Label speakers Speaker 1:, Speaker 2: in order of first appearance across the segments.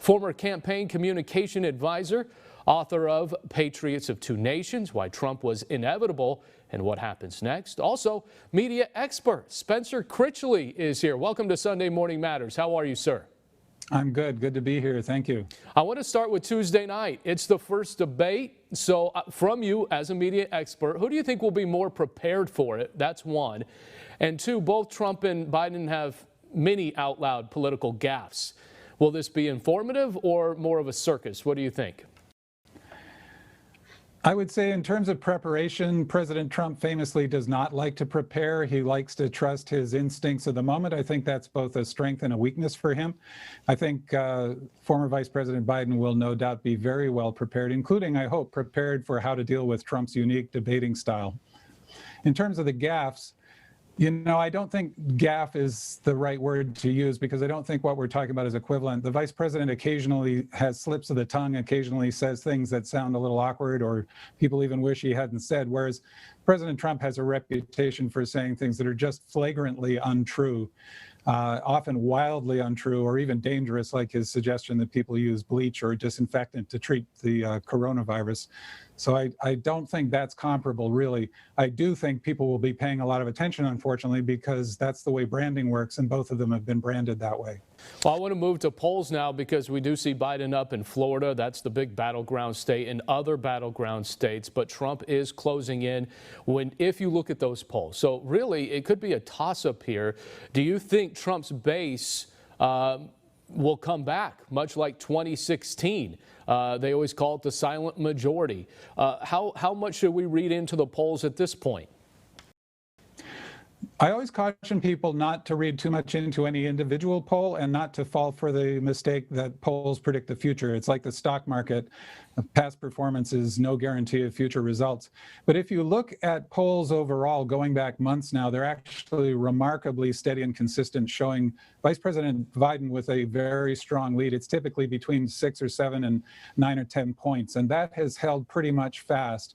Speaker 1: former campaign communication advisor, author of Patriots of Two Nations, Why Trump Was Inevitable and What Happens Next. Also, media expert Spencer Critchley is here. Welcome to Sunday Morning Matters. How are you, sir?
Speaker 2: I'm good. Good to be here. Thank you.
Speaker 1: I want to start with Tuesday night. It's the first debate. So from you as a media expert, who do you think will be more prepared for it? That's one. And two, both Trump and Biden have many out loud political gaffes. Will this be informative or more of a circus? What do you think?
Speaker 2: I would say in terms of preparation, President Trump famously does not like to prepare. He likes to trust his instincts of the moment. I think that's both a strength and a weakness for him. I think former Vice President Biden will no doubt be very well prepared, including, I hope, prepared for how to deal with Trump's unique debating style. In terms of the gaffes, I don't think gaffe is the right word to use because I don't think what we're talking about is equivalent. The vice president occasionally has slips of the tongue, occasionally says things that sound a little awkward or people even wish he hadn't said, whereas President Trump has a reputation for saying things that are just flagrantly untrue, often wildly untrue or even dangerous, like his suggestion that people use bleach or disinfectant to treat the coronavirus. So I don't think that's comparable, really. I do think people will be paying a lot of attention, unfortunately, because that's the way branding works, and both of them have been branded that way.
Speaker 1: Well, I want to move to polls now because we do see Biden up in Florida. That's the big battleground state, and other battleground states. But Trump is closing in if you look at those polls. So really, it could be a toss-up here. Do you think Trump's base will come back, much like 2016? They always call it the silent majority. How much should we read into the polls at this point?
Speaker 2: I always caution people not to read too much into any individual poll and not to fall for the mistake that polls predict the future. It's like the stock market. Past performance is no guarantee of future results. But if you look at polls overall, going back months now, they're actually remarkably steady and consistent, showing Vice President Biden with a very strong lead. It's typically between 6 or 7 and 9 or 10 points, and that has held pretty much fast.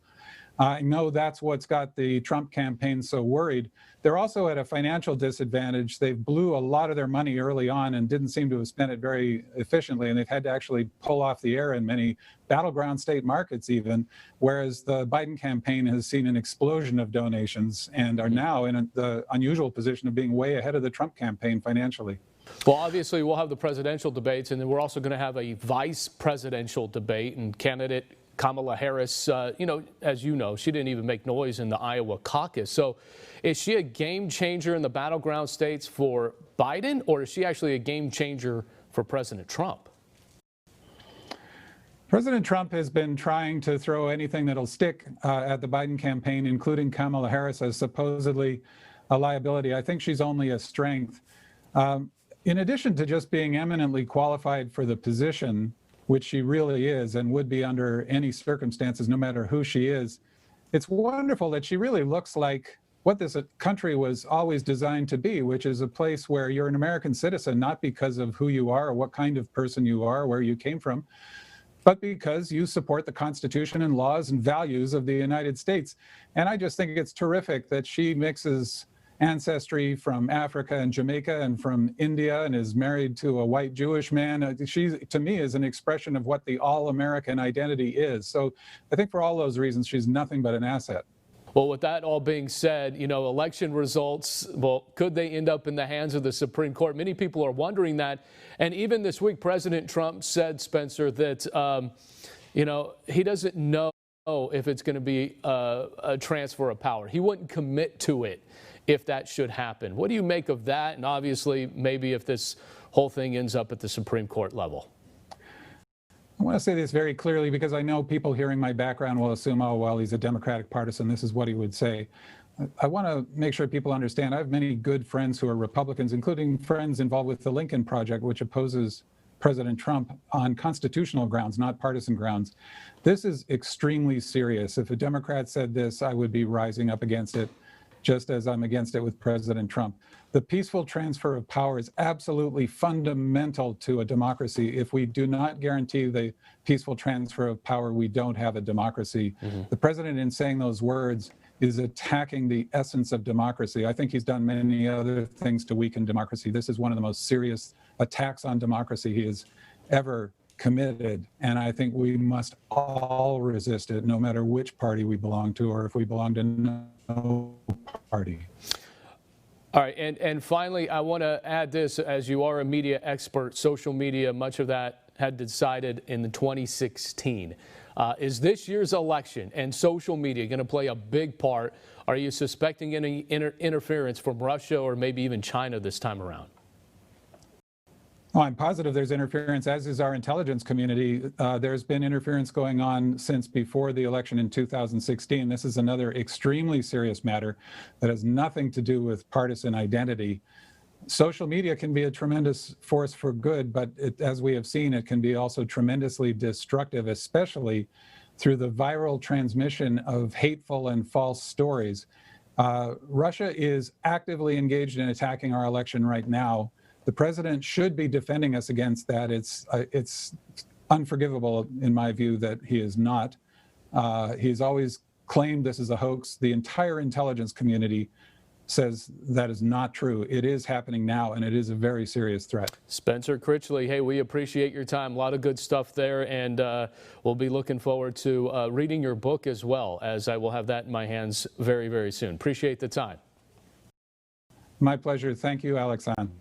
Speaker 2: I know that's what's got the Trump campaign so worried. They're also at a financial disadvantage. They blew a lot of their money early on and didn't seem to have spent it very efficiently, and they've had to actually pull off the air in many battleground state markets even, whereas the Biden campaign has seen an explosion of donations and are now in the unusual position of being way ahead of the Trump campaign financially.
Speaker 1: Well, obviously, we'll have the presidential debates, and then we're also going to have a vice presidential debate, and candidate Kamala Harris, as you know, she didn't even make noise in the Iowa caucus. So is she a game changer in the battleground states for Biden, or is she actually a game changer for President Trump?
Speaker 2: President Trump has been trying to throw anything that'll stick at the Biden campaign, including Kamala Harris as supposedly a liability. I think she's only a strength. In addition to just being eminently qualified for the position, which she really is and would be under any circumstances, no matter who she is, it's wonderful that she really looks like what this country was always designed to be, which is a place where you're an American citizen, not because of who you are or what kind of person you are, where you came from, but because you support the Constitution and laws and values of the United States. And I just think it's terrific that she mixes ancestry from Africa and Jamaica and from India and is married to a white Jewish man. She, to me, is an expression of what the all-American identity is. So I think for all those reasons, she's nothing but an asset.
Speaker 1: Well, with that all being said, election results, well, could they end up in the hands of the Supreme Court? Many people are wondering that. And even this week, President Trump said, Spencer, that, he doesn't know if it's going to be a transfer of power. He wouldn't commit to it if that should happen. What do you make of that? And obviously, maybe if this whole thing ends up at the Supreme Court level.
Speaker 2: I want to say this very clearly because I know people hearing my background will assume, oh, well, he's a Democratic partisan. This is what he would say. I want to make sure people understand I have many good friends who are Republicans, including friends involved with the Lincoln Project, which opposes President Trump on constitutional grounds, not partisan grounds. This is extremely serious. If a Democrat said this, I would be rising up against it, just as I'm against it with President Trump. The peaceful transfer of power is absolutely fundamental to a democracy. If we do not guarantee the peaceful transfer of power, we don't have a democracy. The president, in saying those words, is attacking the essence of democracy. I think he's done many other things to weaken democracy. This is one of the most serious attacks on democracy he has ever committed, and I think we must all resist it, no matter which party we belong to or if we belong to no party.
Speaker 1: All right, and finally, I want to add this, as you are a media expert, social media, much of that had decided in the 2016. Is this year's election and social media going to play a big part? Are you suspecting any interference from Russia or maybe even China this time around?
Speaker 2: Oh, I'm positive there's interference, as is our intelligence community. There's been interference going on since before the election in 2016. This is another extremely serious matter that has nothing to do with partisan identity. Social media can be a tremendous force for good, but as we have seen, it can be also tremendously destructive, especially through the viral transmission of hateful and false stories. Russia is actively engaged in attacking our election right now. The president should be defending us against that. It's unforgivable, in my view, that he is not. He's always claimed this is a hoax. The entire intelligence community says that is not true. It is happening now, and it is a very serious threat.
Speaker 1: Spencer Critchley, hey, we appreciate your time. A lot of good stuff there, and we'll be looking forward to reading your book as well, as I will have that in my hands very, very soon. Appreciate the time.
Speaker 2: My pleasure. Thank you, Alexander.